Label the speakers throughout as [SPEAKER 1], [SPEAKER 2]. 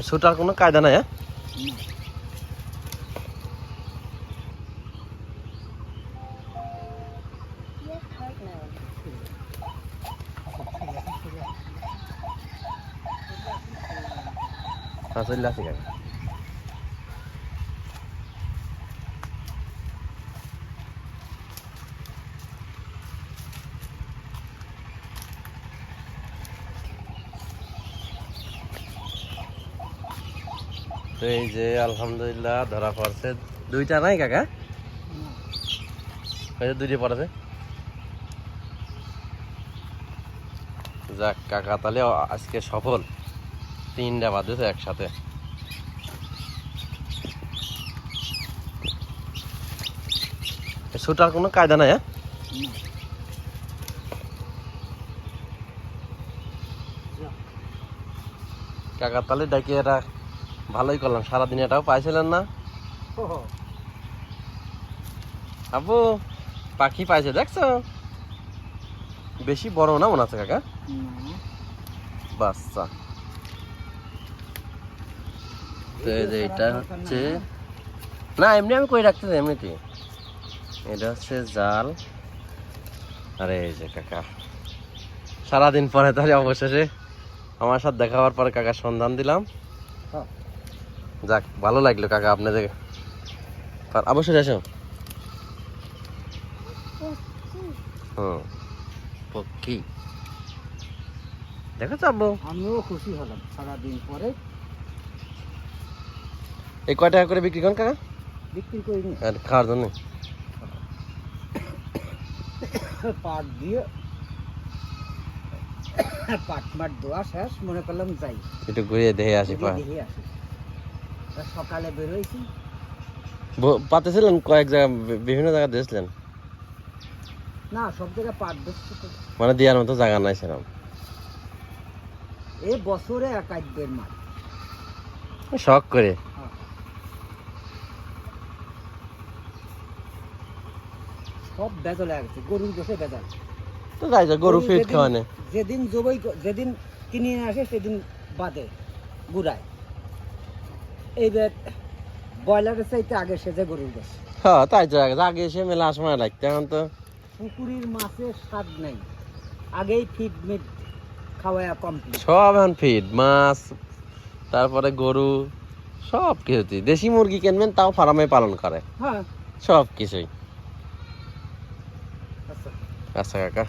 [SPEAKER 1] ছোটার কোনো কায়দা নাই। হ্যাঁ, চলে আসি কাকা। তো এই যে আলহামদুলিল্লাহ ধরা পড়ছে। দুইটা নাই কাকা, দুইটা পড়েছে। যাক কাকা, তাহলে আজকে সফল, 3টা বাজেছে একসাথে। ছোটার কোনো কায়দা নাই। হ্যাঁ, কাকা তাহলে ডাকি এটা ভালোই করলাম, সারাদিন এটাও পাইছিলেন না। আবু পাখি পাইছে দেখছো, বেশি বড় না মনে আছে কাকা, বাচ্চা। এটা হচ্ছে না, এমনি আমি কই রাখতে এমনিতে। এটা হচ্ছে জাল। আরে এই যে কাকা, সারাদিন পরে তাহলে অবশেষে আমার সাথে দেখা হওয়ার পরে কাকার সন্ধান দিলাম। যাক ভালো লাগলো কাকা আপনাদের। অবশ্যই আসো। পক্ষী দেখো চাবো,
[SPEAKER 2] আমিও খুশি হলাম সারাদিন পরে।
[SPEAKER 1] এই কয় টাকা করে বিক্রি করেন কাকা?
[SPEAKER 2] বিক্রি করিনি,
[SPEAKER 1] খাওয়ার জন্য
[SPEAKER 2] পাট দিয়ে পাট মাট দোয়া শেষ, মনে করলাম যাই
[SPEAKER 1] একটু ঘুরিয়ে দেখে আসি।
[SPEAKER 2] দেখে আসি। সকালে বেরোইছি,
[SPEAKER 1] পাতেছিলেন কয়েক জায়গা, বিভিন্ন জায়গা দিয়েছিলেন
[SPEAKER 2] না সব জায়গায় পাট বেচছে তো,
[SPEAKER 1] মানে দেওয়ার মতো জায়গা নাই সেরকম।
[SPEAKER 2] এ বছরে 1-1.5 মাস
[SPEAKER 1] শখ করে।
[SPEAKER 2] সব বেজাল হয়ে গেছে, গরুর গোশে বেজাল।
[SPEAKER 1] তো যাই যা, গরু ফিট খাওয়ানে
[SPEAKER 2] যেদিন জবই, যেদিন কিনে নিয়ে আসে সেদিন বাদে গুড়ায়। এইবার ব্রয়লারের চাইতে আগে সেজে গরুর গোশ।
[SPEAKER 1] হ্যাঁ তাই তো, আগে এসে মেলা সময় লাগতো, এখন তো
[SPEAKER 2] পুকুরির মাছের স্বাদ নেই, আগেই ফিড মিট খাওয়া কমপ্লিট।
[SPEAKER 1] সব এখন ফিড, মাছ, তারপরে গরু, সব কিছুই। দেশি মুরগি কিনবেন তাও ফার্মে পালন করে।
[SPEAKER 2] হ্যাঁ
[SPEAKER 1] সব কিছুই।
[SPEAKER 2] আচ্ছা
[SPEAKER 1] আচ্ছা কাকা,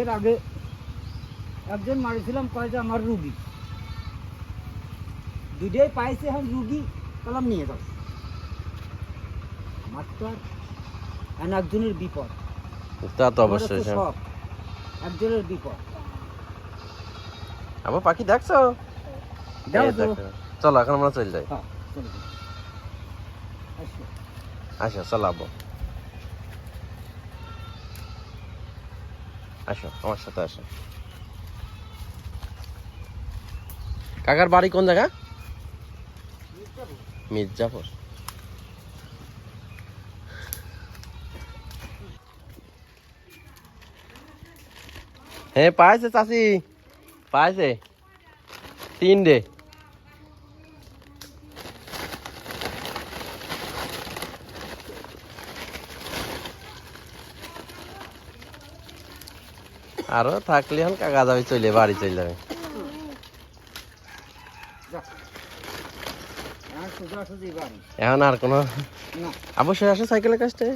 [SPEAKER 2] এর আগে একজন মারিছিলাম, কয় যে আমার রুগী, দুইটাই পাইছে, এখন রুগী কলাম নিয়ে যাও। আমার তো আর একজনের বিপদ,
[SPEAKER 1] তা তো অবশ্যই।
[SPEAKER 2] সব একজনের বিপদ।
[SPEAKER 1] আমার পাখি দেখছো? চলো এখন আমরা চলে যাই। আসো চলাবো, আসো আমার সাথে আসো। কাকার বাড়ি কোন জায়গা? মির্জাপুর। হ্যাঁ পাইছে চাচি, পাইছে 3টে। আরো থাকলে এখন কাকা যাবে, চলে বাড়ি চলে যাবে। এখন আর কোনো অবশ্যই আসে সাইকেলের কাজটা।